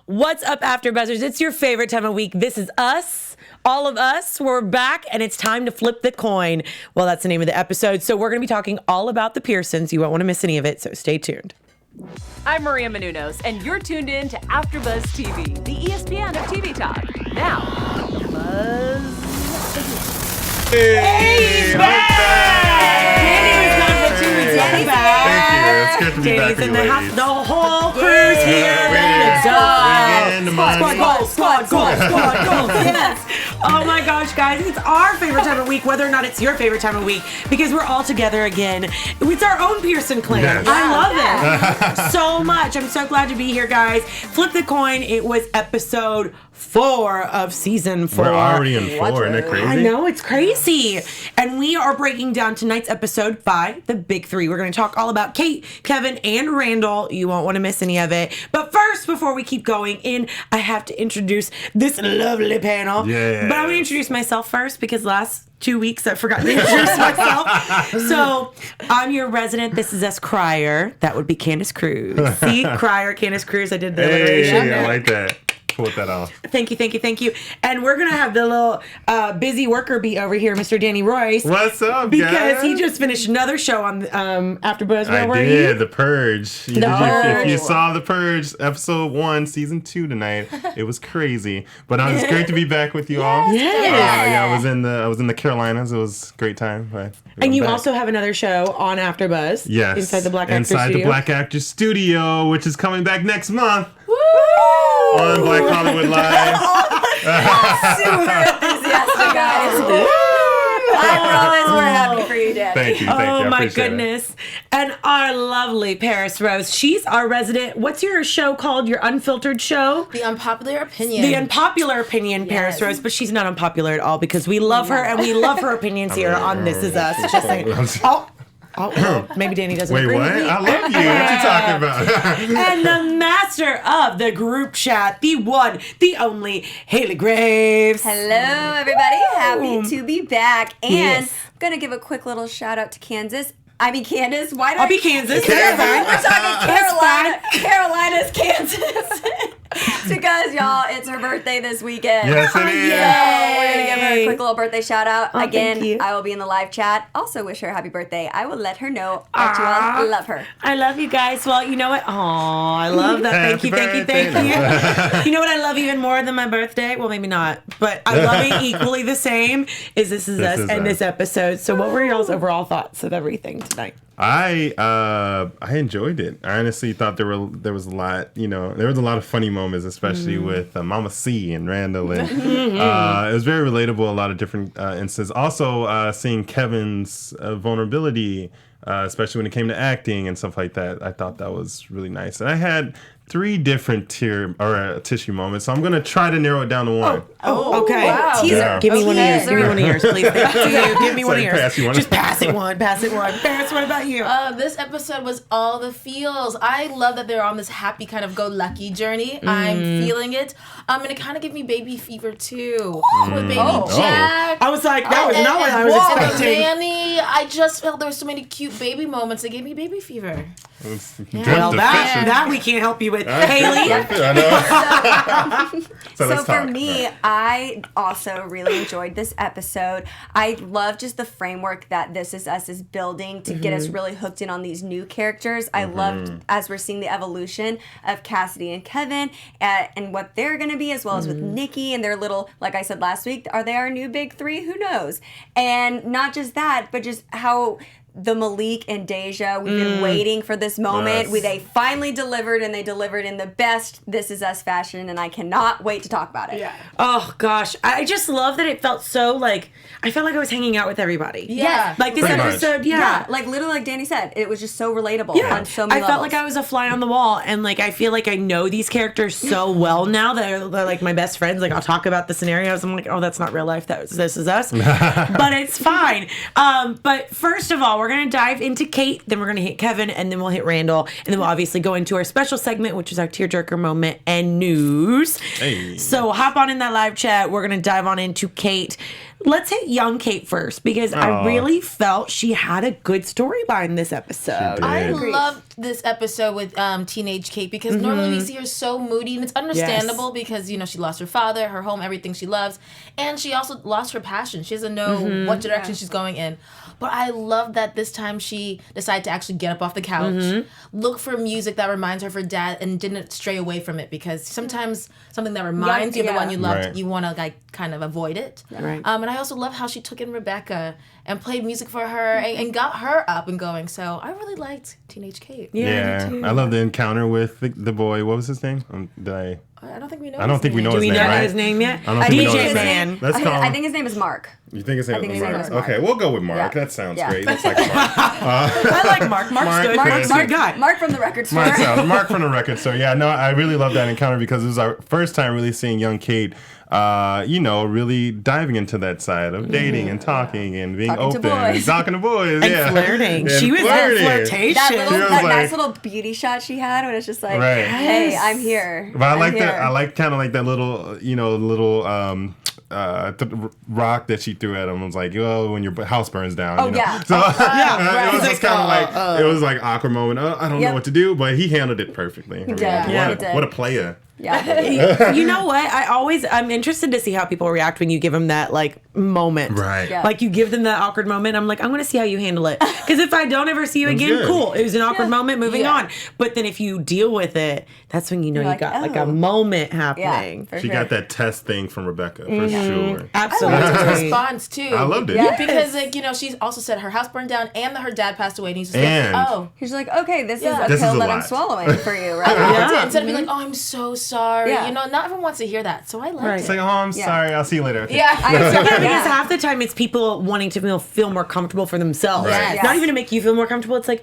What's up, AfterBuzzers? It's your favorite time of week. This is us. All of us, we're back, and it's time to flip the coin. Well, that's the name of the episode. So we're going to be talking all about the Pearsons. You won't want to miss any of it, so stay tuned. I'm Maria Menounos, and you're tuned in to AfterBuzz TV, the ESPN of TV talk. Now, Buzz. Hey, Danny was gone for 2 weeks. Welcome back. Thank you. It's good to be Danny's back in with the you house. ladies. The whole crew's here. Squad. Yes. Oh my gosh, guys. It's our favorite time of week, whether or not it's your favorite time of week, because we're all together again. It's our own Pearson clan. Yes. I love it so much. I'm so glad to be here, guys. Flip the coin. It was episode 4 of season 4. We're already in 4. Isn't it crazy? I know, it's crazy. And we are breaking down tonight's episode by the big 3. We're going to talk all about Kate, Kevin, and Randall. You won't want to miss any of it. But first, before we keep going in, I have to introduce this lovely panel. Yes. But I'm going to introduce myself first because last 2 weeks I forgot to introduce myself. So I'm your resident This Is Us crier. That would be Candice Cruz. See? Crier, Candice Cruz. I did the alliteration. Hey, I like that. Pull that off. Thank you. And we're going to have the little busy worker bee over here, Mr. Danny Royce. What's up, Because guys? he just finished another show on AfterBuzz. Where I were did. you? The Purge. If you saw The Purge, episode 1, season 2 tonight, it was crazy. But it's great to be back with you all. Yeah. I was in the Carolinas. It was a great time. But And you back. also have another show on AfterBuzz. Yes. Inside the Black Actor Inside Studio. the Black Actor Studio, which is coming back next month. Woo! On Black Hollywood Live. Super enthusiastic, guys. I promise we're happy for you, Dad. Thank you. Oh I my appreciate it. goodness. And our lovely Parris Rose. She's our resident. What's your show called? Your unfiltered show? The Unpopular Opinion. The Unpopular Opinion, Parris Rose, but she's not unpopular at all because we love her and we love her opinions here on This Is Us. Just saying. Oh, maybe Danny doesn't Wait, agree what? with me. I love you. What you talking about? And the master of the group chat, the one, the only, Haley Graves. Hello, everybody. Happy to be back. And Yes. I'm going to give a quick little shout out to Candice. Why did I'll be Kansas. We're talking Carolina's Kansas. Because, y'all, it's her birthday this weekend. Yes, it is. So we're going to give her a quick little birthday shout out. Oh, thank you. Again, I will be in the live chat. Also wish her a happy birthday. I will let her know that you all love her. I love you guys. Well, you know what? Oh, I love that. Thank you. You know what I love even more than my birthday? Well, maybe not, but I love it equally the same is This Is Us and this episode. So what were y'all's overall thoughts of everything tonight? I enjoyed it. I honestly thought there was a lot, there was a lot of funny moments, especially with Mama C and Randall, and it was very relatable. A lot of different instances. Also, seeing Kevin's vulnerability, especially when it came to acting and stuff like that. I thought that was really nice. And I had 3 different tissue moments, so I'm gonna try to narrow it down to one. Oh, okay. Wow. Teaser. Yeah. Give me one of yours. Give me one of yours, please. Thank you. Give me one of Like, yours. pass you one. Just pass it one. Parris, what about you? This episode was all the feels. I love that they're on this happy kind of go-lucky journey. I'm feeling it. And it kind of gave me baby fever too. With baby Jack. I was like, that was and- not what and I was Walt and expecting. Manny. I just felt there were so many cute baby moments that gave me baby fever. Well, that we can't help you with. Haley? I know. So let's for talk. me, I also really enjoyed this episode. I love just the framework that This Is Us is building to get us really hooked in on these new characters. I loved as we're seeing the evolution of Cassidy and Kevin and what they're going to be, as well as with Nikki and their little, like I said last week, are they our new big 3? Who knows? And not just that, but just how the Malik and Deja, we've been waiting for this moment. Yes. They finally delivered, and they delivered in the best This Is Us fashion, and I cannot wait to talk about it. Yeah. Oh, gosh. I just love that it felt so like, I felt like I was hanging out with everybody. Yeah. Like this Pretty much. episode, Yeah, like literally like Danny said, it was just so relatable on so many I felt levels. like I was a fly on the wall, and like I feel like I know these characters so well now that they're like my best friends. Like I'll talk about the scenarios. I'm like, oh, that's not real life. This is us. But it's fine. But first of all, we're gonna dive into Kate, then we're gonna hit Kevin, and then we'll hit Randall, and then we'll obviously go into our special segment, which is our tearjerker moment and news. Hey. So hop on in that live chat. We're gonna dive on into Kate. let's hit young Kate first because I really felt she had a good storyline this episode. I loved this episode with teenage Kate because normally we see her so moody, and it's understandable because, you know, she lost her father, her home, everything she loves, and she also lost her passion. She doesn't know what direction she's going in. But I love that this time she decided to actually get up off the couch, look for music that reminds her of her dad, and didn't stray away from it, because sometimes something that reminds you of the one you loved, you want to like kind of avoid it. Right. And I also love how she took in Rebecca and played music for her and got her up and going. So I really liked Teenage Kate. Yeah, I love the encounter with the boy. What was his name? I don't think we know. I don't think we know Do his we name, know right? his name yet? I don't think we know DJ his name. Man. Let's call him. I think his name is Mark. You think his name is name Mark? is Mark. Okay, we'll go with Mark. Yeah. That sounds Yeah. great. Looks like Mark. I like Mark. Mark's good. Mark's a good guy. Mark from the record store. Mark from the record. So yeah, no, I really love that encounter because it was our first time really seeing young Kate, really diving into that side of dating and talking and being Talking to open and boys. talking to boys. And flirting. And She was flirting. at flirtation. That like- nice little beauty shot she had when it's just like, Right. hey, I'm here. But I I'm like here. that. I like kind of like that little, rock that she threw at him. It was like, oh, when your house burns down. Oh, you know? yeah. So right. it was He's just kind of like, like, it was like awkward moment. I don't know Yep. what to do, but he handled it perfectly. did. Yeah, he did. What a player. Yeah. You know what? I'm interested to see how people react when you give them that like moment. Right. Yeah. Like you give them that awkward moment. I'm like, I'm going to see how you handle it. Because if I don't ever see you again, good. cool. It was an awkward moment, moving Yeah. on. But then if you deal with it, that's when you know You're you got like, like a oh. moment Yeah. happening. For She sure. got that test thing from Rebecca, for sure. I liked his Absolutely. response too. I loved it. Yeah. Because she also said her house burned down and that her dad passed away, and he's just And- like, oh. He's like, okay, this Yeah. is a This is pill a that I'm lot. swallowing for you, right? Yeah. Instead of being like, oh, I'm so sorry. Yeah. You know, not everyone wants to hear that. So I liked Right. It's it. like, oh, I'm Yeah. sorry. I'll see you later. Okay. Yeah. Yeah, because Yeah. half the time it's people wanting to feel more comfortable for themselves. Right. Yes. Not even to make you feel more comfortable. It's like,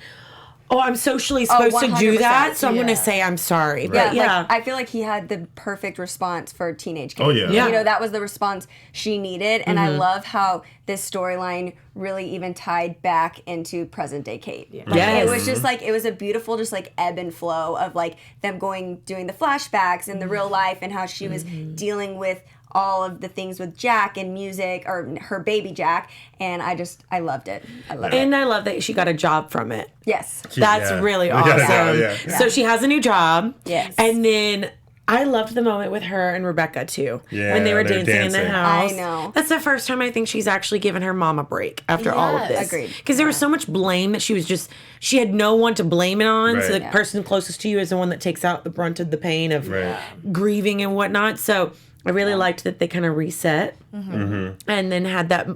oh, I'm socially supposed to do 100%. that, so I'm going Yeah. to say I'm sorry. Yeah, But yeah. like I feel like he had the perfect response for teenage Kate. Oh, yeah. Yeah. You know, that was the response she needed, and I love how this storyline really even tied back into present day Kate. Like, Yes. it was just like it was a beautiful just like ebb and flow of like them doing the flashbacks and the real life and how she was dealing with all of the things with Jack and music, or her baby Jack, and I loved it. I loved it. And I love that she got a job from it. Yes. That's Yeah. really We gotta awesome. go, yeah. So she has a new job. Yes. And then I loved the moment with her and Rebecca too. Yeah, when they were they're dancing in the dancing. house. I know. That's the first time I think she's actually given her mom a break after all of Yes. this. Agreed. Because there was so much blame that she had no one to blame it on. So Right. the Yeah. person closest to you is the one that takes out the brunt of the pain of Right. grieving and whatnot. So I really liked that they kind of reset and then had that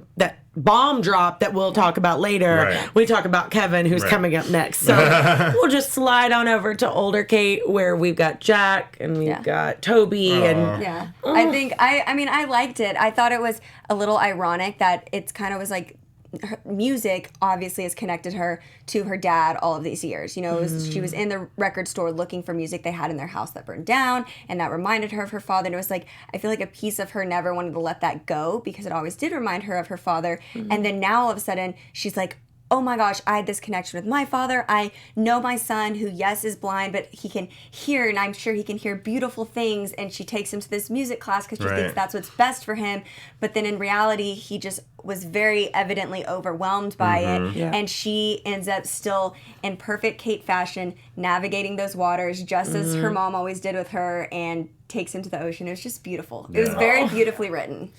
bomb drop that we'll talk about later. Right. We talk about Kevin, who's Right. coming up next. So we'll just slide on over to older Kate, where we've got Jack and we've got Toby and Yeah. I think I liked it. I thought it was a little ironic that it's kind of was like her music obviously has connected her to her dad all of these years. You know, she was in the record store looking for music they had in their house that burned down, and that reminded her of her father. And it was like, I feel like a piece of her never wanted to let that go because it always did remind her of her father. And then now all of a sudden she's like, oh my gosh, I had this connection with my father. I know my son who, yes, is blind, but he can hear, and I'm sure he can hear beautiful things. And she takes him to this music class because she Right. thinks that's what's best for him. But then in reality, he just was very evidently overwhelmed by it. Yeah. And she ends up still in perfect Kate fashion, navigating those waters just as her mom always did with her, and takes him to the ocean. It was just beautiful. It was very beautifully written.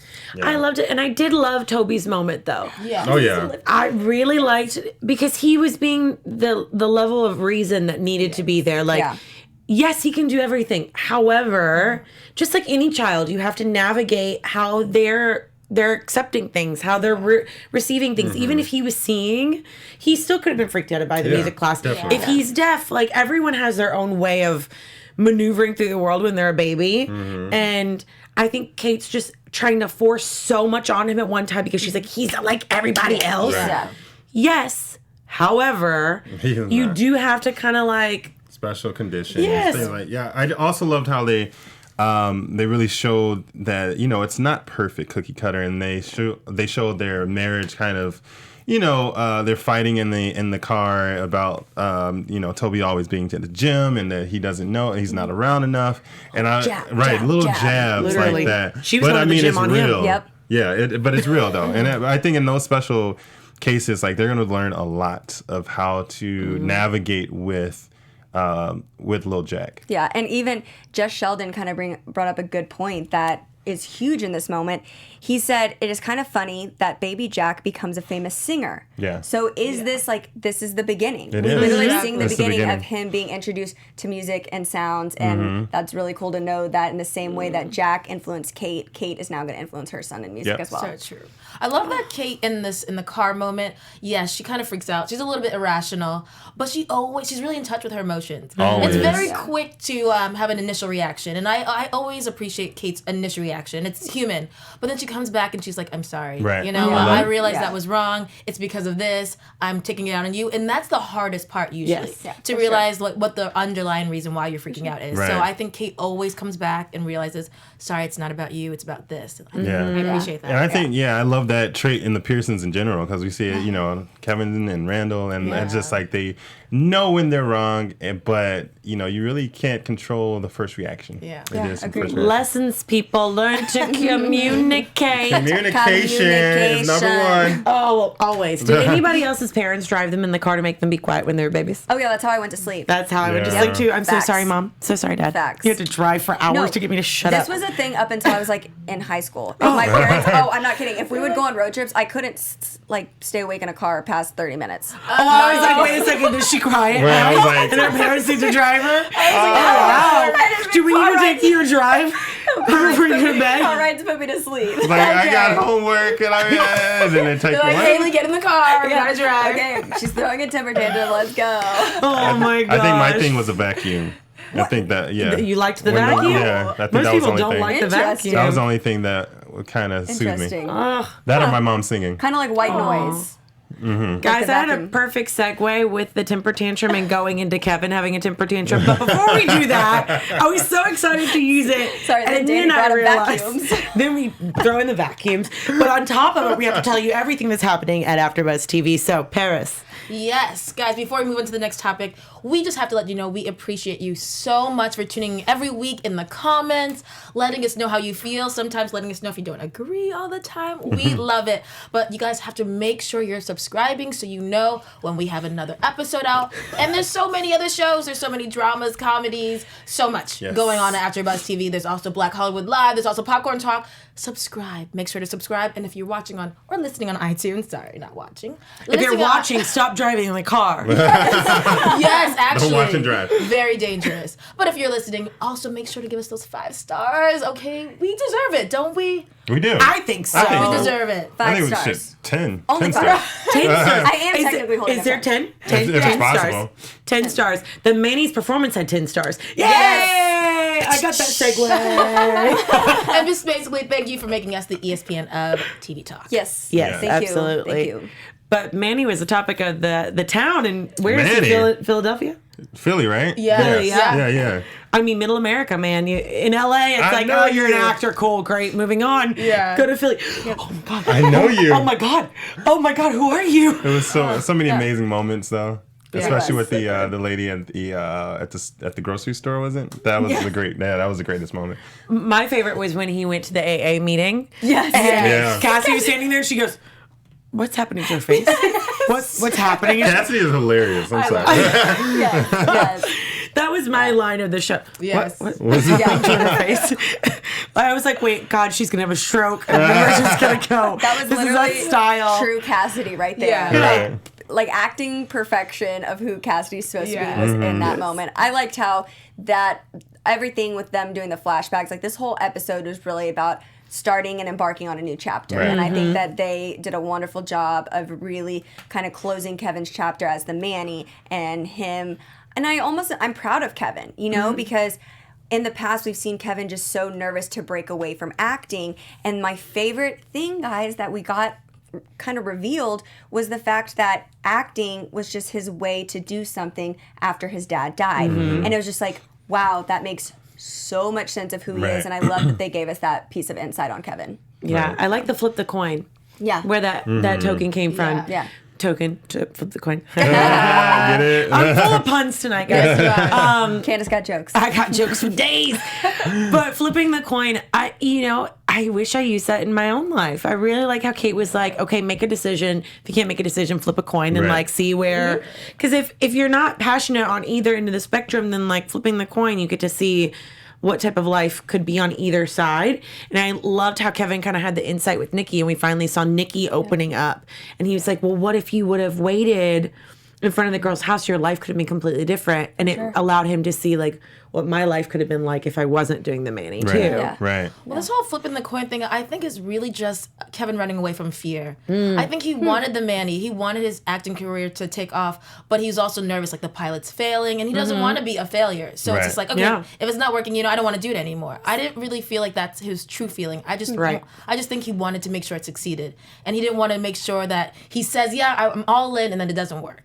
I loved it. And I did love Toby's moment though. Yeah. Oh, yeah. I really liked because he was being the level of reason that needed to be there. Like, Yeah. yes, he can do everything. However, just like any child, you have to navigate how they're accepting things, how they're receiving things. Even if he was seeing, he still could have been freaked out by the Yeah, music class. definitely. If he's deaf, like everyone has their own way of maneuvering through the world when they're a baby. And I think Kate's just trying to force so much on him at one time because she's like, he's not like everybody else. Right. Yeah. Yes. However, He is you not. do have to kind of like, Special conditions. Yes. Things like, yeah. I also loved how they really showed that, it's not perfect cookie cutter, and they showed their marriage kind of, they're fighting in the car about Toby always being to the gym and that he doesn't know, he's not around enough, and Jab, little jab. jabs Literally. like that. She was going to the gym it's on him. real. Yep. but it's real though, and I think in those special cases, like they're going to learn a lot of how to navigate with Lil Jack. Yeah, and even Jess Sheldon kind of brought up a good point that is huge in this moment. He said, it is kind of funny that baby Jack becomes a famous singer. Yeah. So is this like, this is the beginning. It We is. literally Exactly. seeing the It's the beginning of beginning. him being introduced to music and sounds, and that's really cool to know that in the same way that Jack influenced Kate, Kate is now going to influence her son in music Yep. as well. So true. I love that Kate in the car moment. Yes, she kind of freaks out. She's a little bit irrational, but she's really in touch with her emotions. Always. It's very quick to have an initial reaction, and I always appreciate Kate's initial reaction. It's human, but then she comes back and she's like, "I'm sorry. Right. You know, Yeah. I realized Yeah. that was wrong. It's because of this. I'm taking it out on you," and that's the hardest part usually Yes. Yeah, to for realize what the underlying reason why you're freaking out is. Right. So I think Kate always comes back and realizes, "Sorry, it's not about you. It's about this." Yeah. I appreciate that. And I think, I love that trait in the Pearsons in general, because we see it, Kevin and Randall, and it's just like they know when they're wrong, but, you really can't control the first reaction. Yeah. It Yeah, is the agreed. first reaction. Lessons, people learn to communicate. Communication is number one. Oh, always. Did anybody else's parents drive them in the car to make them be quiet when they were babies? Oh yeah, that's how I went to sleep. That's how I would just Yeah. like to. I'm so Facts. sorry, Mom. So sorry, Dad. Facts. You had to drive for hours No, to get me to shut this up. was a thing up until I was like in high school. If my parents, I'm not kidding. If we would go on road trips, I couldn't stay awake in a car past 30 minutes. Oh, I was like, wait a second, does she cry at Right, I was night? like- And her parents need to drive her? Wow. Do we need to take you to drive before you go to bed? All right, to put me to sleep. Like, I got homework, and and then it takes They're like, what? Haley, get in the car. We gotta drive. Okay, she's throwing a temper tantrum. Let's go. Oh my gosh. I think my thing was a vacuum. I think that, You liked the When they- vacuum? yeah, I think Most that was the people only don't thing. like the Interesting. vacuum. That was the only thing that kind of soothed me. Interesting. That or my mom singing. Kind of like white noise. Guys, the I had a vacuum. perfect segue with the temper tantrum and going into Kevin having a temper tantrum. But before we do that, I was so excited to use it. Sorry, then Danny brought up vacuums. Then we throw in the vacuums. But on top of it, we have to tell you everything that's happening at AfterBuzz TV. So, Parris. Yes, guys, before we move on to the next topic, we just have to let you know we appreciate you so much for tuning in every week in the comments, letting us know how you feel, sometimes letting us know if you don't agree all the time. We love it. But you guys have to make sure you're subscribing so you know when we have another episode out. And there's so many other shows. There's so many dramas, comedies, so much Yes. going on at AfterBuzz TV. There's also Black Hollywood Live. There's also Popcorn Talk. Subscribe. Make sure to subscribe. And if you're watching on or listening on iTunes, sorry, not watching. If you're listening on- watching, stop driving in the car. Yes, actually. watch and drive. Very dangerous. But if you're listening, also make sure to give us those 5 stars, okay? We deserve it, don't we? We do. I think so. I think We so. deserve it. I 5 think we stars. should 10. Only 10 5. stars. 10 stars. I am technically holding Is there up 10? 10, If it's 10 possible. stars. 10 stars. The Manny's performance had 10 stars. Yay! I got that segue. And just basically, thank you for making us the ESPN of TV Talk. Yes. Yes, Thank absolutely. You. Thank you. But Manny was the topic of the town, and where is Manny. he? Philadelphia? Philly, right? Yeah. Philly, yeah. Yeah. I mean, Middle America, man. In LA, it's I like, know oh, you're an you. actor, cool, great, moving on. Yeah. Go to Philly. Oh my god. I know you. Oh my god. Oh my god. Who are you? It was so many amazing moments though. Especially Yes. with the lady at the grocery store, wasn't? That was the great. Yeah, that was the greatest moment. My favorite was when he went to the AA meeting. Yes. And Yeah. Cassie was standing there. She goes, "What's happening to your face? What's happening?" Cassidy is hilarious. I'm sorry. Yes. Yes. That was my line of the show. Yes. What's happening to her face? I was like, wait, God, she's gonna have a stroke, and then we're just gonna go. That was this is literally that style. true Cassidy right there. Yeah. Like acting perfection of who Cassidy's supposed Yeah. to be was in that moment. I liked how that everything with them doing the flashbacks, like this whole episode was really about starting and embarking on a new chapter. Right. And I think that they did a wonderful job of really kind of closing Kevin's chapter as the Manny and him. And I'm proud of Kevin, because in the past, we've seen Kevin just so nervous to break away from acting. And my favorite thing, guys, that we got kind of revealed was the fact that acting was just his way to do something after his dad died. And it was just like, wow, that makes so much sense of who he Right. is. And I love that they gave us that piece of insight on Kevin. Yeah, Right. I like the flip the coin. Yeah. Where that token came from. Yeah. Token to flip the coin. Get it? I'm full of puns tonight, guys. Candice got jokes. I got jokes for days. But flipping the coin, I I wish I used that in my own life. I really like how Kate was like, okay, make a decision. If you can't make a decision, flip a coin and like see where. Because if you're not passionate on either end of the spectrum, then like flipping the coin, you get to see what type of life could be on either side. And I loved how Kevin kind of had the insight with Nikki, and we finally saw Nikki opening up. And he was like, well, what if you would have waited in front of the girl's house? Your life could have been completely different. And it allowed him to see like what my life could have been like if I wasn't doing the Manny too. Yeah. Right. Well, this whole flipping the coin thing, I think is really just Kevin running away from fear. I think he wanted the Manny. He wanted his acting career to take off, but he's also nervous, like the pilot's failing, and he doesn't want to be a failure. So it's just like, okay, if it's not working, I don't want to do it anymore. I didn't really feel like that's his true feeling. I just think he wanted to make sure it succeeded, and he didn't want to make sure that he says, yeah, I'm all in, and then it doesn't work.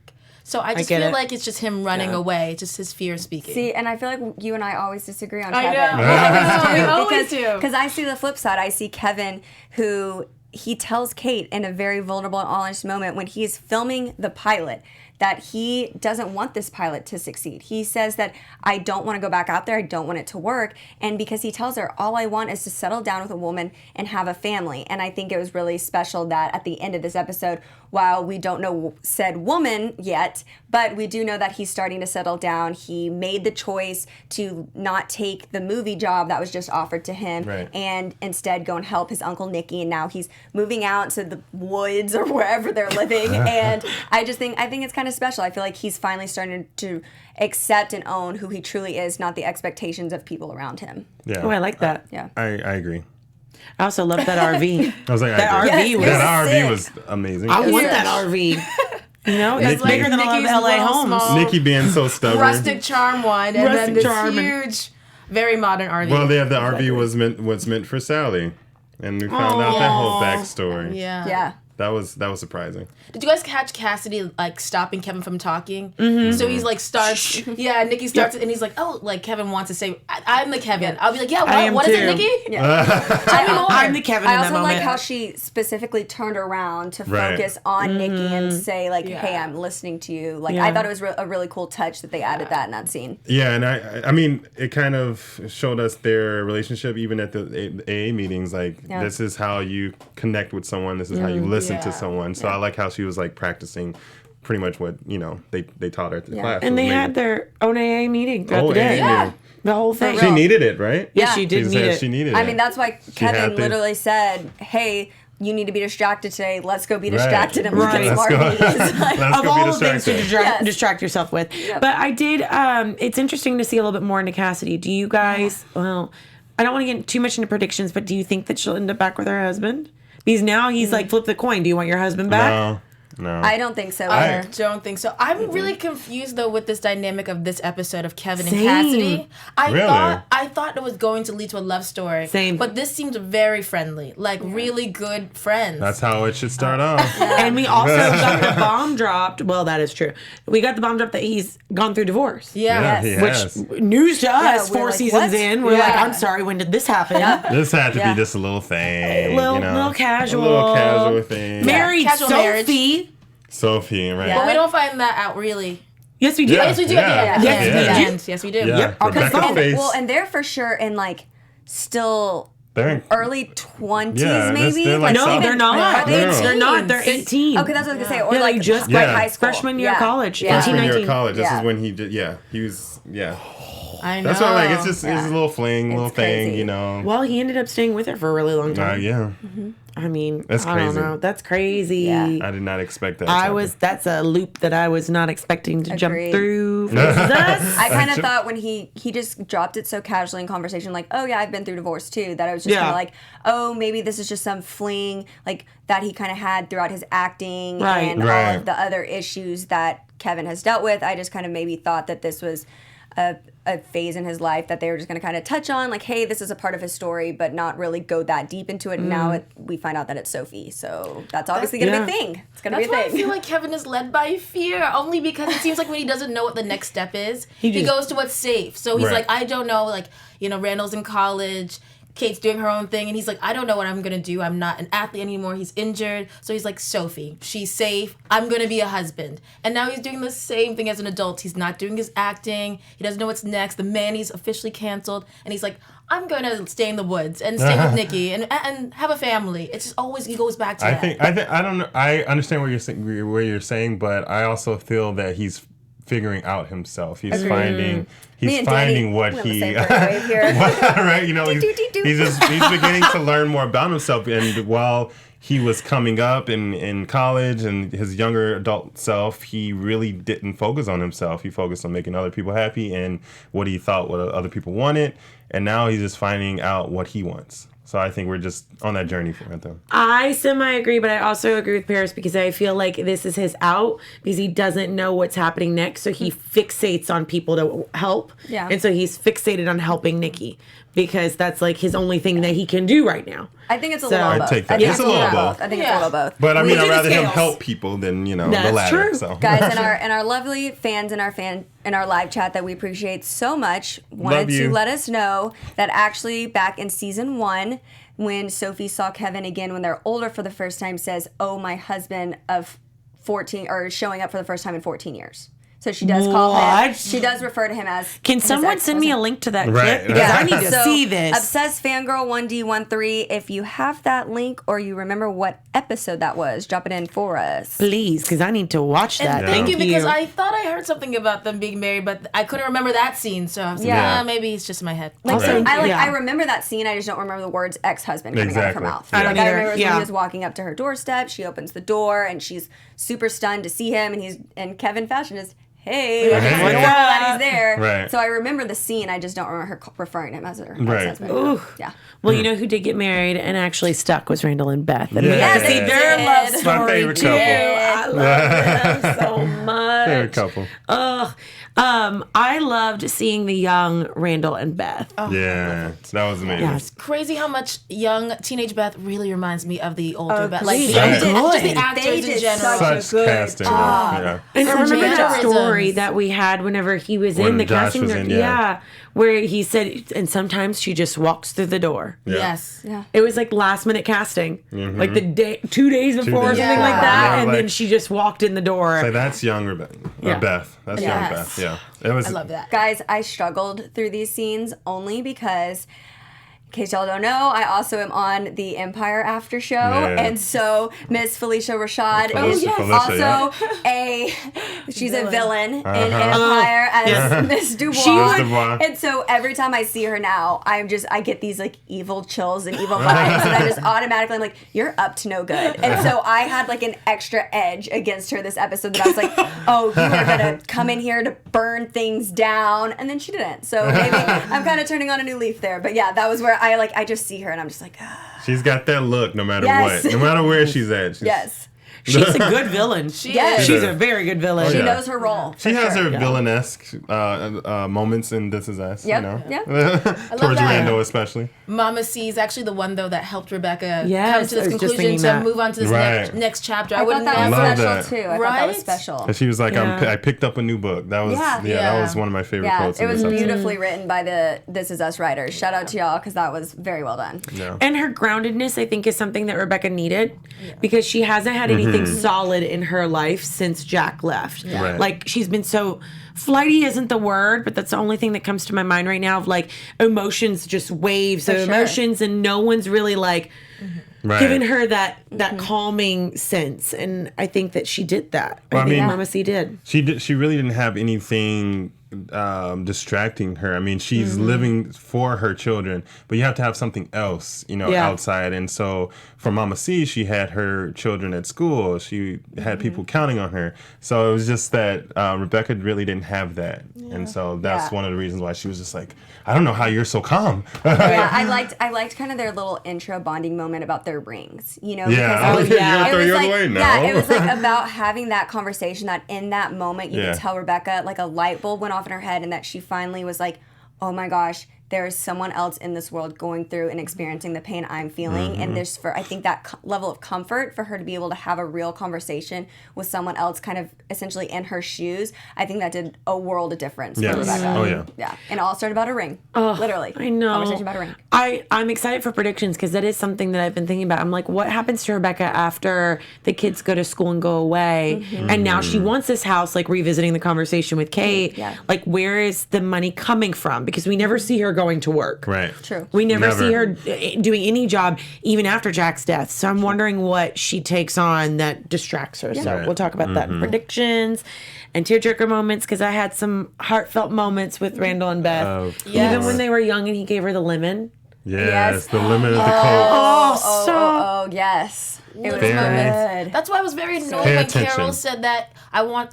So I just feel like it's just him running away, just his fear speaking. See, and I feel like you and I always disagree on I Kevin. know. We always do. Because I see the flip side. I see Kevin who he tells Kate in a very vulnerable and honest moment when he's filming the pilot that he doesn't want this pilot to succeed. He says that I don't want to go back out there. I don't want it to work. And because he tells her, all I want is to settle down with a woman and have a family. And I think it was really special that at the end of this episode, while we don't know said woman yet, but we do know that he's starting to settle down. He made the choice to not take the movie job that was just offered to him and instead go and help his Uncle Nicky. And now he's moving out to the woods or wherever they're living. And I think it's kind of special. I feel like he's finally starting to accept and own who he truly is, not the expectations of people around him. Yeah. Oh, I like that. Yeah. I agree. I also love that RV. I was like, that RV was that RV was amazing. I want that RV. You know, it's Nikki. bigger than a lot of LA homes. Small, Nikki being so stubborn. rustic charm one, and then this huge, very modern RV. Well, the RV was meant for Sally, and we found out that whole backstory. Yeah. That was surprising. Did you guys catch Cassidy like stopping Kevin from talking? So he's like starts, Nikki starts it, and he's like, oh, like Kevin wants to say, I'm the Kevin. I'll be like, yeah, what is it, Nikki? Tell me more. I'm the Kevin in that moment. I also like how she specifically turned around to focus on Nikki and say like, hey, I'm listening to you. Like I thought it was a really cool touch that they added that in that scene. Yeah, and I mean, it kind of showed us their relationship even at the AA meetings. Like, this is how you connect with someone. This is how you listen to someone. So I like how she was like practicing pretty much what they taught her at the class. And they had their own AA meeting throughout the day. Yeah. The whole thing. She needed it, right? Yeah, she did need it. She needed it. I mean, that's why Kevin literally said, hey, you need to be distracted today. Let's go be distracted and look at smart movies. Of all the things to distract yourself with. Yep. But I did, it's interesting to see a little bit more into Cassidy. Do you guys, well, I don't want to get too much into predictions, but do you think that she'll end up back with her husband? Because now he's like, flip the coin. Do you want your husband back? No. I don't think so I either. don't think so. I'm really confused though with this dynamic of this episode of Kevin and Cassidy. I thought it was going to lead to a love story. Same. But this seemed very friendly, like really good friends. That's how it should start off. And we also got the bomb dropped. Well, that is true. We got the bomb dropped that he's gone through divorce. Yes. Which news to us 4 like, seasons what? in. We're like, I'm sorry, when did this happen? This had to be just a little thing. Little casual. A little casual thing. Married Casual Sophie, right? But we don't find that out really. Yes, we do. Yes, we do. Yes, we do. Yeah. Yep. Rebecca face. Well, and they're for sure in like still they're early 20s, maybe. They're like No, they're not. Are they They're not. They're 18. Okay, that's what I was gonna say. Or Yeah, like they just like high school, freshman year of college. Freshman year of 1919. college. This Yeah. is when he did. Yeah, he was. Yeah. I know. That's why I'm like, it's just it's a little fling, little thing, crazy. you know. Well, he ended up staying with her for a really long time. Yeah. I mean, That's I don't crazy. know. That's crazy. Yeah. I did not expect that. That's a loop that I was not expecting to jump Agreed. through. I kind of thought when he just dropped it so casually in conversation, like, oh yeah, I've been through divorce too, that I was just kind of like, oh, maybe this is just some fling like that he kind of had throughout his acting and all of the other issues that Kevin has dealt with. I just kind of maybe thought that this was a phase in his life that they were just going to kind of touch on, like, hey, this is a part of his story, but not really go that deep into it. And now we find out that it's Sophie, so that's obviously going to be a thing. It's going to be a That's why thing. I feel like Kevin is led by fear, only because it seems like when he doesn't know what the next step is, he goes to what's safe. So he's like, I don't know, like, Randall's in college, Kate's doing her own thing, and he's like, I don't know what I'm gonna do. I'm not an athlete anymore. He's injured. So he's like, Sophie, she's safe. I'm gonna be a husband. And now he's doing the same thing as an adult. He's not doing his acting. He doesn't know what's next. The Manny's officially canceled. And he's like, I'm going to stay in the woods and stay with Nikki and have a family. It's just always, he goes back to that. I don't know. I understand what you're saying, but I also feel that he's figuring out himself. He's finding what he right. You know, he's beginning to learn more about himself. And while he was coming up in college and his younger adult self, he really didn't focus on himself. He focused on making other people happy and what he thought what other people wanted. And now he's just finding out what he wants. So I think we're just on that journey for him. I semi-agree, but I also agree with Parris because I feel like this is his out because he doesn't know what's happening next. So he fixates on people to help. Yeah. And so he's fixated on helping Nikki because that's like his only thing that he can do right now. I think it's a little both. It's a little both. I think it's a little both. But I mean, I'd rather him help people than, the latter. That's true. So. Guys, and our lovely fans in our live chat that we appreciate so much wanted to let us know that actually back in season 1, when Sophie saw Kevin again when they're older for the first time, says, "Oh, my husband of 14," or showing up for the first time in 14 years. So she does call him. She does refer to him as. Can someone send me a link to that clip? Because I need to see this. Obsessed Fangirl 1D13. If you have that link or you remember what episode that was, drop it in for us, please, because I need to watch that. And thank you, because I thought I heard something about them being married, but I couldn't remember that scene. So I was like, maybe it's just in my head. I remember that scene. I just don't remember the words ex-husband coming out of her mouth. I don't either. I remember when he was walking up to her doorstep. She opens the door and she's super stunned to see him, and he's in Kevin fashion is. Hey, it's normal that he's there. Right. So I remember the scene. I just don't remember her referring to him as her ex-husband. Ooh. Yeah. Well, you know who did get married and actually stuck was Randall and Beth. And we got to see their love story, my favorite too. couple. I love them so much. Favorite couple. I loved seeing the young Randall and Beth. Yeah, that was amazing. Yeah, it's crazy how much young teenage Beth really reminds me of the older Beth. Like just the actors in general. Such casting. Yeah. And I remember that story that we had whenever he was in the Josh casting. was in, where he said, and sometimes she just walks through the door. Yeah. Yes. Yeah. It was like last minute casting, like the day, 2 days before, or something like that, and then she just walked in the door. So that's young Beth. That's young Beth. Yeah. I love that. Guys, I struggled through these scenes only because, in case y'all don't know, I also am on the Empire after show, and so Miss Felicia Rashad is also she's a villain in Empire as Miss Dubois. And so every time I see her now, I get these like evil chills and evil vibes, and I just automatically I'm like, you're up to no good. And so I had like an extra edge against her this episode that I was like, oh, you are gonna come in here to burn things down, and then she didn't. So maybe I'm kind of turning on a new leaf there. But yeah, that was where I just see her and I'm just like, She's got that look no matter what. No matter where she's at. She's a good villain. She's a very good villain. She knows her role. She has her villainesque moments in This Is Us. Towards Randall especially. Mama C is actually the one though that helped Rebecca come to this conclusion to move on to this next chapter. I thought that was special too. I thought that was Right? special. And she was like, I picked up a new book. That was that was one of my favorite quotes. It was beautifully written by the This Is Us writers. Shout out to y'all because that was very well done. Yeah. And her groundedness, I think, is something that Rebecca needed because she hasn't had anything solid in her life since Jack left. Right. Like, she's been so flighty isn't the word, but that's the only thing that comes to my mind right now of like emotions, just waves of emotions, and no one's really like giving her that calming sense. And I think that she did that. I think Mama C did. She really didn't have anything distracting her. I mean, she's living for her children, but you have to have something else, outside. And so for Mama C, she had her children at school. She had people counting on her. So it was just that Rebecca really didn't have that. And so that's one of the reasons why she was just like, I don't know how you're so calm. I liked kind of their little intro bonding moment about their rings, because it was like about having that conversation that in that moment you could tell Rebecca like a light bulb went off in her head and that she finally was like, oh my gosh, there is someone else in this world going through and experiencing the pain I'm feeling. And there's I think that level of comfort for her to be able to have a real conversation with someone else kind of essentially in her shoes. I think that did a world of difference for Rebecca. Oh, yeah. Yeah. And it all started about a ring. Literally. I know. Conversation about a ring. I'm excited for predictions because that is something that I've been thinking about. I'm like, what happens to Rebecca after the kids go to school and go away? And now she wants this house, like revisiting the conversation with Kate. Like, where is the money coming from? Because we never see her going to work. Right. True. We never see her doing any job, even after Jack's death. So I'm wondering what she takes on that distracts her. So Right. we'll talk about that in predictions and tearjerker moments, because I had some heartfelt moments with Randall and Beth. Even when they were young and he gave her the lemon. Yes, the limit of the coat. Oh, yes. It was Very- good. That's why I was very annoyed Pay when attention. Carol said that I want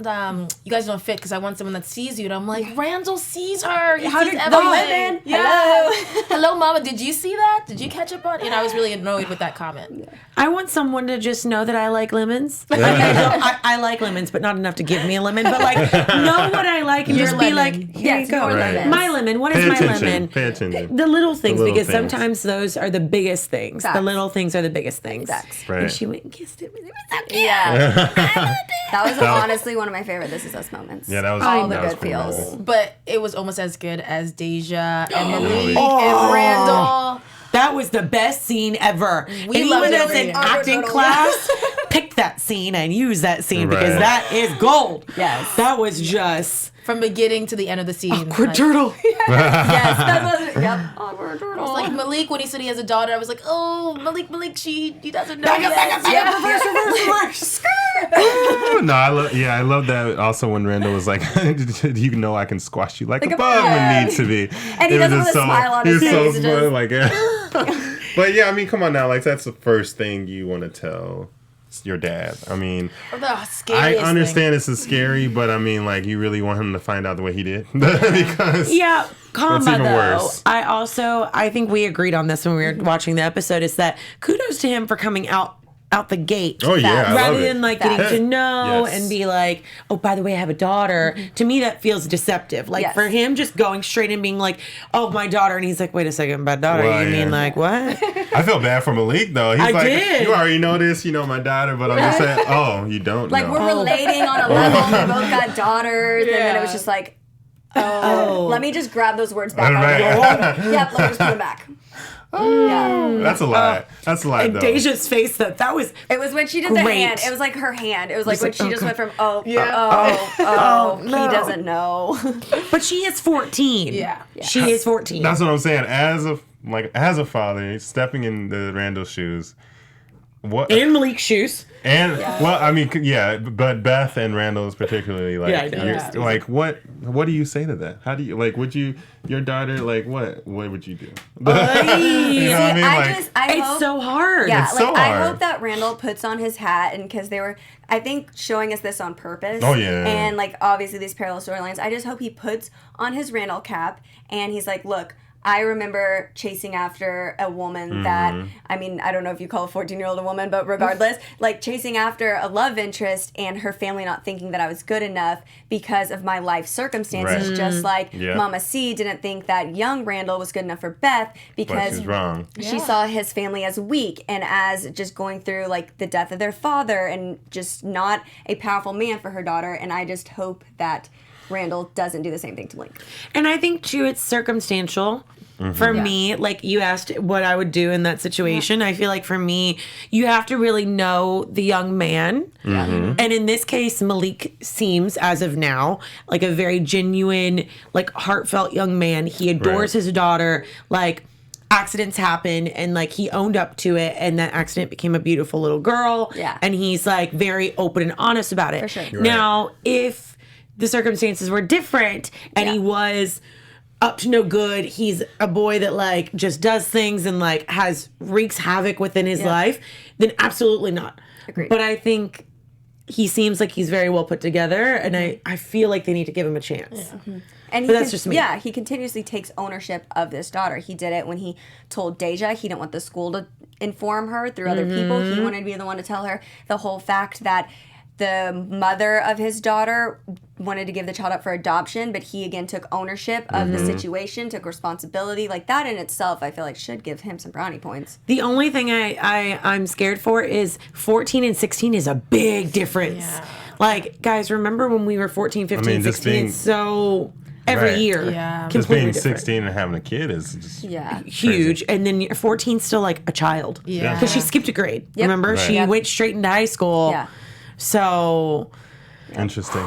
you guys don't fit because I want someone that sees you. And I'm like, Randall sees her. He sees did everything. women? Yeah. Hello, Mama. Did you see that? Did you catch up on? And I was really annoyed with that comment. I want someone to just know that I like lemons. Like, I like lemons, but not enough to give me a lemon. But like, know what I like and Your just be lemon. like, here Yes, you go. your lemon. My lemon. What is Pay my attention. lemon? Pay attention. The little things, little because things. sometimes those are the biggest things. The Facts. little things are the biggest things. Facts. Right. And she went and kissed him. And it was so cute. Yeah. That was honestly one of my favorite This Is Us moments. Yeah, that was all the that was good pretty feels. nice. But it was almost as good as Deja and Malik Oh. and Randall. That was the best scene ever. We Anyone loved it that's over in here. acting class, pick that scene and use that scene because Right. that is gold. Yes. That was just From beginning to the end of the scene. awkward Like, turtle. Yes, that was yep. Awkward It turtle. was like Malik when he said he has a daughter. I was like, oh, Malik, he doesn't know. Back up, yet. back up, back up, reverse. No, I love that. Also, when Randall was like, "You know, I can squash you like a bug when need to be," And he It was does it with just a smile on he his was so face, smart, just- like, yeah. But yeah, I mean, come on now, like that's the first thing you want to tell your dad. I mean, The I scariest understand this is scary, but I mean, like, you really want him to find out the way he did because Yeah, comma That's even though. worse. I think we agreed on this when we were watching the episode. Is that kudos to him for coming out the gate. Oh yeah, I Rather love it. than like getting to know Yes. and be like, oh, by the way, I have a daughter. To me, that feels deceptive. Like Yes. for him, just going straight and being like, oh, my daughter, and he's like, wait a second, my daughter. Well, you mean yeah. like what? I feel bad for Malik though. He's I like, did. you already know this, you know my daughter, but I'm just saying, oh, you don't Like know. we're relating on a level. We both got daughters, and then it was just like, oh, let me just grab those words back. Right. Yep, let me just put them back. Yeah. That's a lie. That's a lie And though. Deja's face, that was It was when she did the Great. hand. It was like her hand. It was like Just when like, she just okay. went from oh, he no. doesn't know. But she is 14. Yeah. She is 14. That's what I'm saying. As a father, stepping in the Randall shoes, what in Malik's shoes. and well, I mean, yeah, but Beth and Randall is particularly like, Yeah, I know. you're- Yeah. like what do you say to that? How do you like? Would you your daughter like what would you do? You know what I mean? Like, I It's hope, so hard. Yeah, It's like so I hard. hope that Randall puts on his hat, and because they were, I think, showing us this on purpose. Oh, yeah. And like obviously these parallel storylines. I just hope he puts on his Randall cap, and he's like, look. I remember chasing after a woman that, I mean, I don't know if you call a 14-year-old a woman, but regardless, like chasing after a love interest and her family not thinking that I was good enough because of my life circumstances. Right. Just like Yeah. Mama C didn't think that young Randall was good enough for Beth but because she's wrong. she saw his family as weak and as just going through like the death of their father and just not a powerful man for her daughter. And I just hope that Randall doesn't do the same thing to Malik. And I think too, it's circumstantial. For me, like you asked what I would do in that situation. I feel like for me, you have to really know the young man. And in this case, Malik seems, as of now, like a very genuine, like heartfelt young man. He adores Right. his daughter. Like accidents happen and like he owned up to it and that accident became a beautiful little girl. Yeah. And he's like very open and honest about it. For sure. Right. Now, if the circumstances were different and he was up to no good, he's a boy that like just does things and like wreaks havoc within his life, then absolutely not. Agreed. But I think he seems like he's very well put together and I feel like they need to give him a chance. And But that's just me. Yeah, he continuously takes ownership of this daughter. He did it when he told Deja he didn't want the school to inform her through other people. He wanted to be the one to tell her the whole fact that the mother of his daughter wanted to give the child up for adoption, but he again took ownership of the situation, took responsibility. Like that in itself, I feel like should give him some brownie points. The only thing I'm scared for is 14 and 16 is a big difference. Yeah. Like, guys, remember when we were 14, 15, just 16? being- It's so every Right. year. Yeah. Just Completely being different. 16 and having a kid is just Yeah. Huge. And then 14's still like a child. Yeah. Because she skipped a grade. Yep. Remember? Right. She Yep. went straight into high school. Yeah. So interesting.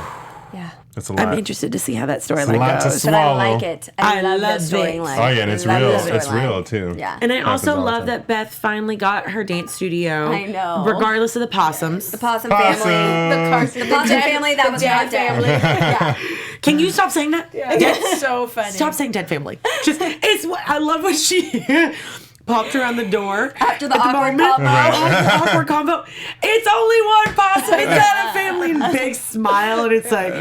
Yeah. That's a lot. I'm interested to see how that It's a storyline lot to goes. But I swallow. like it. I love love the it. storyline. Oh yeah, and it's I real. love the It's storyline. real too. Yeah. And I Happens also all the love time. that Beth finally got her dance studio. I know. Regardless of the possums. The Possum family. The Possum family, that was dad not dead. family. Yeah. Can you stop saying that? It's so funny. Stop saying dead family. Just it's what I love when she popped around the door After the at awkward moment. combo. Awkward combo. It's only one possum. It's not a family. And big smile, and it's like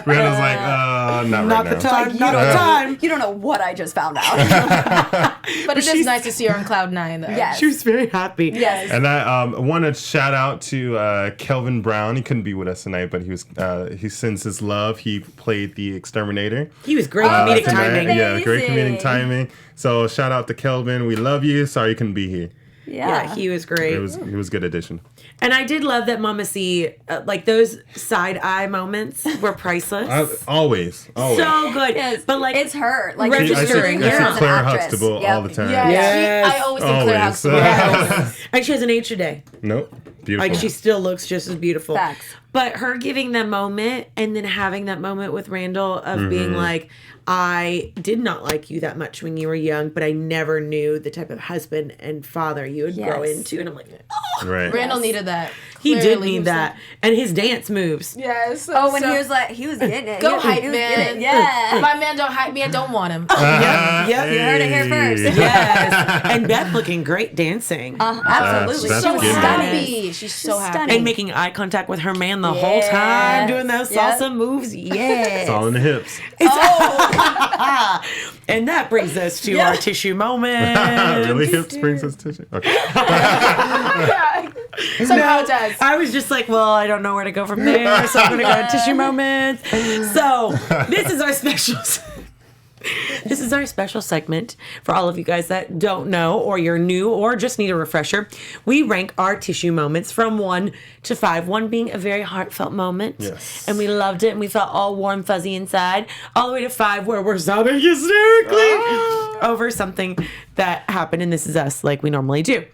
Randall's like, not not right the now. time. Not the time. You don't know what I just found out. But it is nice to see her on cloud 9, though. Yes. She was very happy. Yes. And I want to shout out to Kelvin Brown. He couldn't be with us tonight, but he sends his love. He played the exterminator. He was great comedic that's timing. amazing. Yeah, great comedic timing. So shout out to Kelvin. We love you. Sorry you couldn't be here. Yeah, he was great. It was a good addition. And I did love that Mama C, like those side eye moments were priceless. Always. So good. Yes. But like it's her. Like I see- registering I her see as an Claire actress. Huxtable Yep. all the time. Yeah. Yes. I always think Claire Always. Huxtable. and she hasn't aged a day. Nope. Beautiful. Like she still looks just as beautiful. Facts. But her giving that moment and then having that moment with Randall of being like, I did not like you that much when you were young, but I never knew the type of husband and father you would grow Yes. into. And I'm like, Right. Randall needed that. he did Clearly, need was that. like, And his dance moves. yes. Oh, when he was getting it. Go he hype, was man. getting it. Yeah. If my man don't hype me, I don't want him. Yep. You heard it here first. Yes. And Beth looking great dancing. Absolutely. That's so good. happy. She's so happy. stunning. And making eye contact with her man the whole time, doing those Yep. salsa moves. Yes. It's all in the hips. And that brings us to our tissue moment. Really? Hips brings us tissue? Okay. Somehow it does. I was just like, well, I don't know where to go from there, so I'm going to go to tissue moments. So this is our special. This is our special segment for all of you guys that don't know, or you're new, or just need a refresher. We rank our tissue moments from 1 to 5. 1 being a very heartfelt moment, Yes. and we loved it, and we felt all warm, fuzzy inside. All the way to 5, where we're sobbing hysterically over something that happened in This Is Us, like we normally do.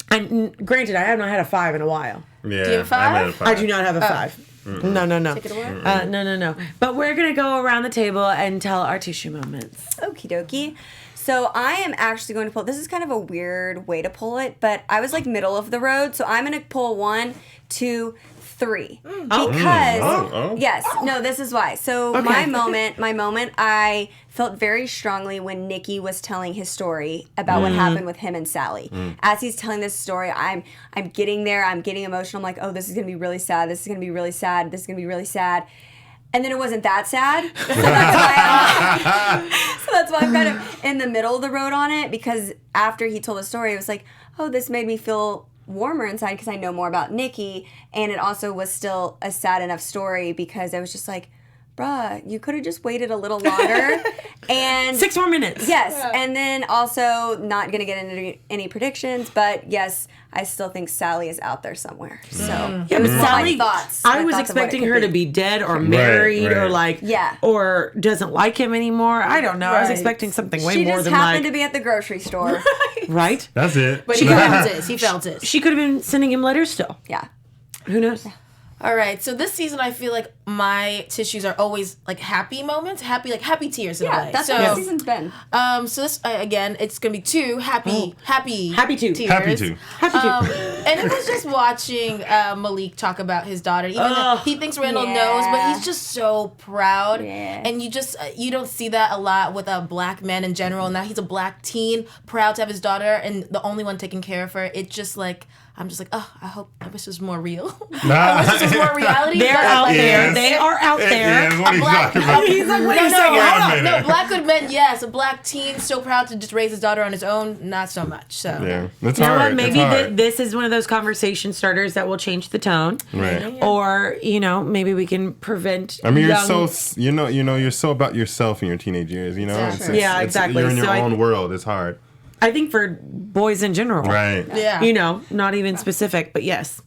And granted, I have not had a 5 in a while. Yeah. Do you have a I'm at a five? 5. I do not have a 5. No. Take it away. No. But we're going to go around the table and tell our tissue moments. Okie dokie. So I am actually going to pull. This is kind of a weird way to pull it, but I was like middle of the road. So I'm going to pull 1, 2, 3 because yes, no, this is why. So my moment, I felt very strongly when Nikki was telling his story about what happened with him and Sally. As he's telling this story, I'm getting there. I'm getting emotional. I'm like, oh, this is gonna be really sad. This is gonna be really sad. This is gonna be really sad. And then it wasn't that sad. So that's why I'm kind of in the middle of the road on it, because after he told the story, it was like, oh, this made me feel warmer inside because I know more about Nikki. And it also was still a sad enough story because I was just like, bruh, you could have just waited a little longer. And 6 more minutes. yes, and then also not going to get into any predictions, but yes, I still think Sally is out there somewhere. So Yeah, but Sally, my thoughts. I my was thoughts of what it expecting could her to be dead or married or right. like, Yeah. or doesn't like him anymore. I don't know. I was Right. expecting something way She more just than happened like, to be at the grocery store. right? That's it. But he felt it. He felt it. She could have been sending him letters still. Yeah. Who knows? All right. So this season, I feel like my tissues are always like happy moments, happy tears in a Yeah, way. that's so, what the season's been. So this again, it's gonna be 2 happy Happy to. tears. Happy to. Happy to. And it was just watching Malik talk about his daughter. Even though he thinks Randall knows, but he's just so proud. Yeah. And you just you don't see that a lot with black men in general. Now he's a black teen, proud to have his daughter, and the only one taking care of her. It's just like I'm just like, oh, I wish it was more real. I wish this was more reality. They're but, out like, there. Yes. They are out there. Yes, what are you black- talking about? He's like, wait a No, second. no, Hold a on. minute. no, black good men, yes. A black teen, so proud to just raise his daughter on his own, not so much. So Yeah. That's You know hard. what? Maybe That's hard. this is one of those conversation starters that will change the tone. Right. Or, maybe we can prevent. I mean, you're young- so you're so about yourself in your teenage years. You know, Exactly. Yeah, exactly. You're in your So own world. It's hard. I think for boys in general. Right. yeah. Not even specific, but yes.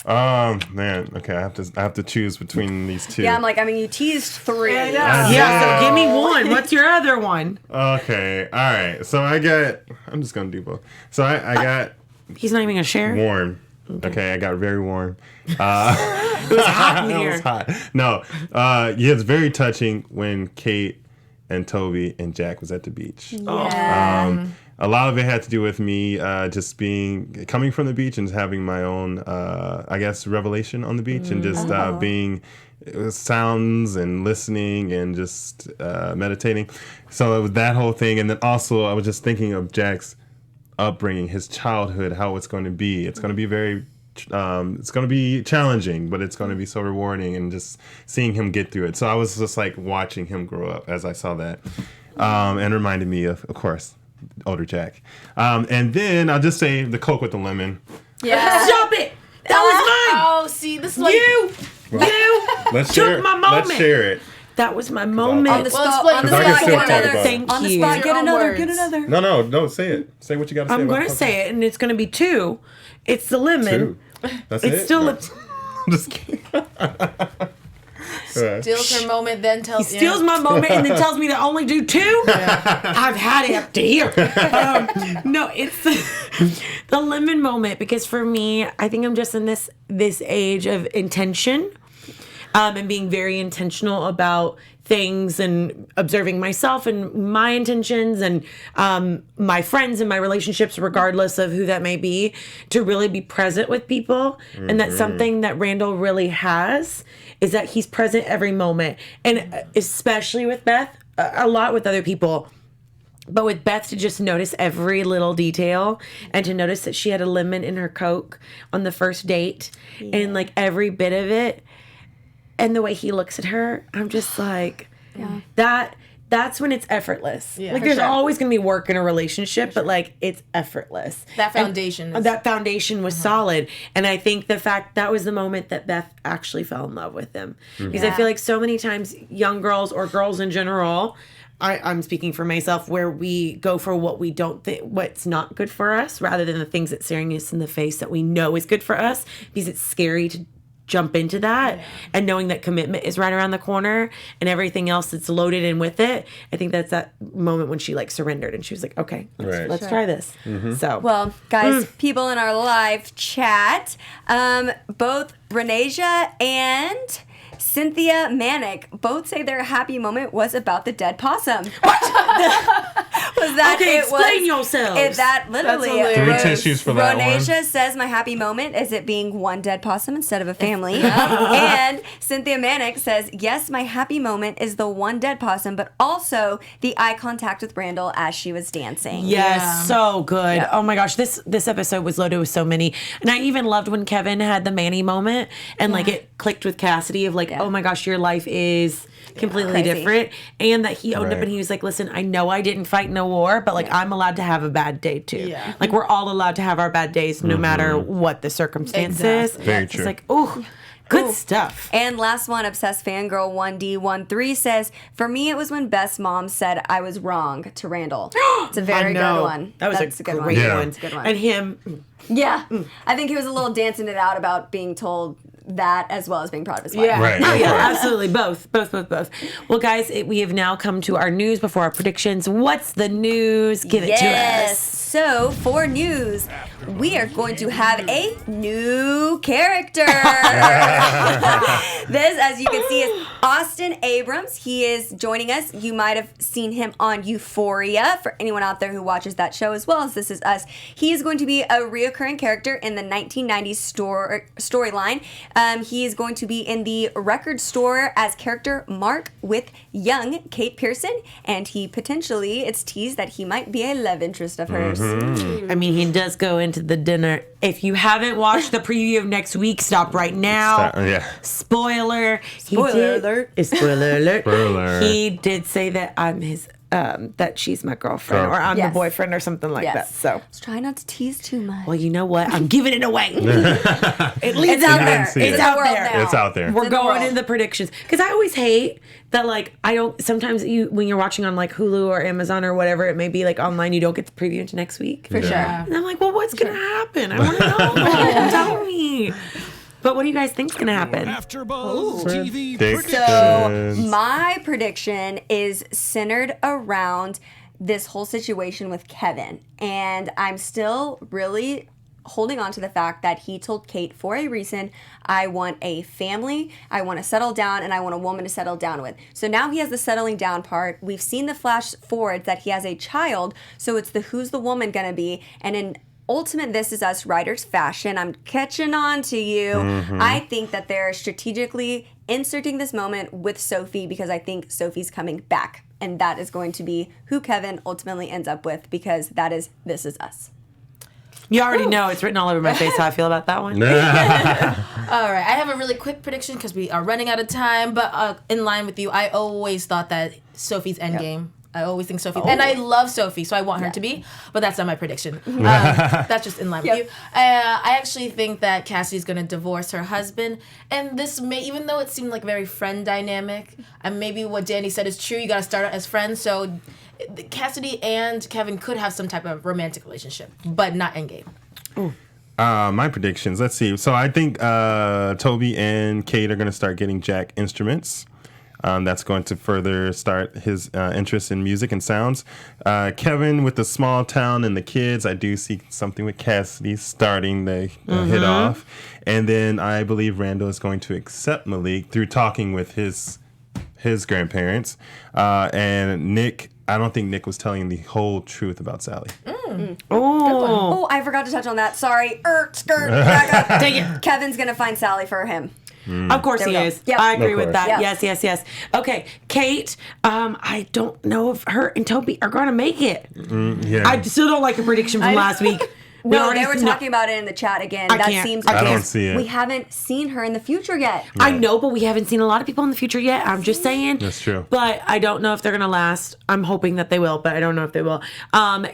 Man. Okay, I have to choose between these two. Yeah, I'm like, you teased 3. I Yeah, so give me know. one. What's your other one? Okay. All right. So I'm just gonna do both. So I got He's not even gonna share. warm. Okay, I got very warm. It was hot in It here. was hot. No, yeah, it's very touching when Kate and Toby and Jack was at the beach. A lot of it had to do with me just coming from the beach and having my own, I guess, revelation on the beach and just being sounds and listening and just meditating. So it was that whole thing. And then also I was just thinking of Jack's upbringing, his childhood, how it's going to be. It's going to be very, it's going to be challenging, but it's going to be so rewarding and just seeing him get through it. So I was just like watching him grow up as I saw that. And reminded me of course, older Jack. And then I'll just say the Coke with the lemon. Yeah. Stop it! That was mine! Oh, see, this is what You Let's took share it. my moment. Let's share it. That was my moment. On the Well, spot, explain on the this. I can spot, still get talk another. about it. Thank On the you. spot, Your get own another, words. get another. No, say it. Say what you got to say. I'm about going to Coke. say it, and it's going to be 2. It's the lemon. 2. That's It's it? still No. a... I'm just kidding. steals her moment, then tells He steals my moment and then tells me to only do 2. I've had it up to here. No, it's the lemon moment, because for me, I think I'm just in this age of intention, and being very intentional about things and observing myself and my intentions and my friends and my relationships, regardless of who that may be, to really be present with people. And that's something that Randall really has, is that he's present every moment. And especially with Beth, a lot with other people. But with Beth, to just notice every little detail and to notice that she had a lemon in her Coke on the first date and like every bit of it. And the way he looks at her, I'm just like, that's when it's effortless. Yeah, like for there's sure. always going to be work in a relationship, but like it's effortless. That foundation is- That foundation was solid. And I think the fact that was the moment that Beth actually fell in love with him. Because I feel like so many times young girls or girls in general, I'm speaking for myself, where we go for what we don't think, what's not good for us, rather than the things that's staring us in the face that we know is good for us, because it's scary to jump into that. And knowing that commitment is right around the corner and everything else that's loaded in with it. I think that's that moment when she like surrendered and she was like, okay, let's try this. So Well, guys, people in our live chat, both Renasia and Cynthia Manic both say their happy moment was about the dead possum. Was that Okay, it explain was, yourselves. It, that literally That's hilarious. 3 tissues for that one. Ronasia says my happy moment is it being one dead possum instead of a family. And Cynthia Manic says, yes, my happy moment is the one dead possum, but also the eye contact with Randall as she was dancing. yes, so good. Oh my gosh, this episode was loaded with so many. And I even loved when Kevin had the Manny moment and like it clicked with Cassidy of like, oh my gosh, your life is completely Crazy. different. And that he owned up Right. and he was like, listen, I know I didn't fight no war, but like I'm allowed to have a bad day too. Yeah. Like we're all allowed to have our bad days no matter what the circumstances. Exactly. Very It's true. like, oh, good stuff. And last one, Obsessed Fangirl 1D13 says, for me, it was when Beth's mom said I was wrong to Randall. It's a very good one. That was That's a good great Yeah. one. That's a good one. And him, Yeah. I think he was a little dancing it out about being told that as well as being proud of his wife. Yeah. Right. oh of yeah, course. absolutely, both. Well, guys, we have now come to our news before our predictions. What's the news? Give it to Yes. us. So for news, we are going to have a new character. This, as you can see, is Austin Abrams. He is joining us. You might have seen him on Euphoria. For anyone out there who watches that show as well as This Is Us, he is going to be a reoccurring character in the 1990s storyline. He is going to be in the record store as character Mark with young Kate Pearson, and he potentially, it's teased that he might be a love interest of hers. I mean, he does go into the dinner. If you haven't watched the preview of next week, stop right now. Yeah. Spoiler. Spoiler alert. Spoiler alert. Spoiler. He did say that I'm his, that she's my girlfriend or I'm Yes. the boyfriend or something like that. So, Let's try not to tease too much. well, you know what? I'm giving it away. At least It's out there. didn't see It's it. in out the world there. now. It's out there. We're in the going world. into the predictions because I always hate that. Like I don't. Sometimes when you're watching on like Hulu or Amazon or whatever it may be, like online, you don't get the preview into next week. For sure. And I'm like, well, what's gonna happen? I want to know. Tell me. But what do you guys think's gonna happen? AfterBuzz TV Predictions. So my prediction is centered around this whole situation with Kevin, and I'm still really holding on to the fact that he told Kate for a reason, I want a family, I want to settle down, and I want a woman to settle down with. So now he has the settling down part. We've seen the flash forward that he has a child, so it's the who's the woman gonna be, and in ultimate This Is Us writers fashion, I'm catching on to you. I think that they're strategically inserting this moment with Sophie because I think Sophie's coming back. And that is going to be who Kevin ultimately ends up with because that is This Is Us. You already know. It's written all over my face how I feel about that one. All right. I have a really quick prediction because we are running out of time. But in line with you, I always thought that Sophie's endgame. I always think Sophie. And I love Sophie, so I want her to be. But that's not my prediction. That's just in line with you. I actually think that Cassidy's going to divorce her husband. And this may, even though it seemed like very friend dynamic, and maybe what Danny said is true, you got to start out as friends. So Cassidy and Kevin could have some type of romantic relationship, but not endgame. My predictions. Let's see. So I think Toby and Kate are going to start getting Jack instruments. That's going to further start his interest in music and sounds. Kevin with the small town and the kids. I do see something with Cassidy starting to hit off. And then I believe Randall is going to accept Malik through talking with his grandparents. And Nick, I don't think Nick was telling the whole truth about Sally. Oh, I forgot to touch on that. Sorry. Take it. Kevin's going to find Sally for him. Of course he is. Yep. I agree with that. Yep. Yes. Okay, Kate, I don't know if her and Toby are going to make it. I still don't like a prediction from last week. No, they were talking about it in the chat again. I don't see it. We haven't seen her in the future yet. Yeah. I know, but we haven't seen a lot of people in the future yet. I'm just saying. That's true. But I don't know if they're going to last. I'm hoping that they will, but I don't know if they will.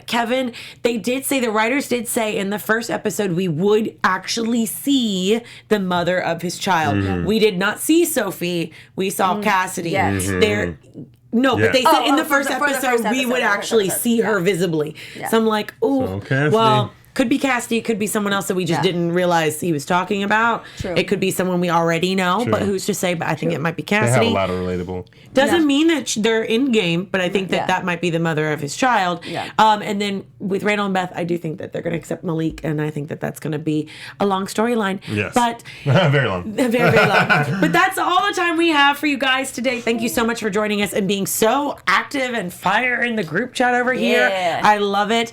Kevin, the writers did say in the first episode we would actually see the mother of his child. We did not see Sophie. We saw Cassidy. Yes. But they said in the first episode we would actually see her visibly. Yeah. So I'm like, ooh, well, could be Cassidy, could be someone else that we just didn't realize he was talking about. True. It could be someone we already know, but who's to say? But I think it might be Cassidy. They have a lot of relatable. Doesn't mean that they're in game, but I think that might be the mother of his child. Yeah. And then with Randall and Beth, I do think that they're going to accept Malik, and I think that that's going to be a long storyline. Yes. But very long. Very, very long. But that's all the time we have for you guys today. Thank you so much for joining us and being so active and fire in the group chat over here. I love it.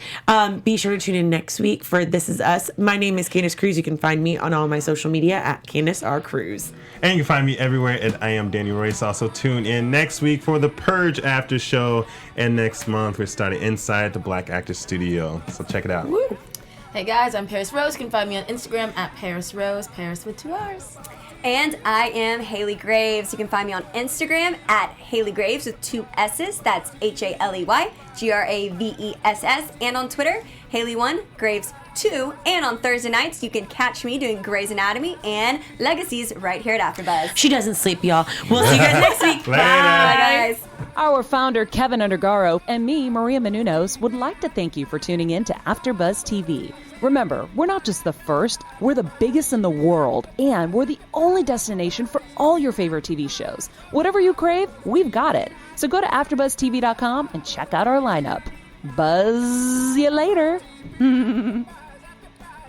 Be sure to tune in next week for This Is Us. My name is Candice Cruz. You can find me on all my social media at Candice R. Cruz. And you can find me everywhere at I Am Danny Royce. Also tune in next week for the Purge After Show. And next month we're starting inside the Black Actors Studio. So check it out. Woo. Hey guys, I'm Parris Rose. You can find me on Instagram at Parris Rose, Paris with 2 R's. And I am Haley Graves. You can find me on Instagram at Haley Graves with 2 S's. That's HALEYGRAVESS. And on Twitter, Haley1, Graves2. And on Thursday nights, you can catch me doing Grey's Anatomy and Legacies right here at AfterBuzz. She doesn't sleep, y'all. We'll see you guys next week. Later. Bye, guys. Our founder, Kevin Undergaro, and me, Maria Menounos, would like to thank you for tuning in to AfterBuzz TV. Remember, we're not just the first, we're the biggest in the world, and we're the only destination for all your favorite TV shows. Whatever you crave, we've got it. So go to AfterBuzzTV.com and check out our lineup. Buzz you later. The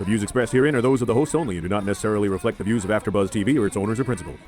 views expressed herein are those of the hosts only and do not necessarily reflect the views of AfterBuzz TV or its owners or principals.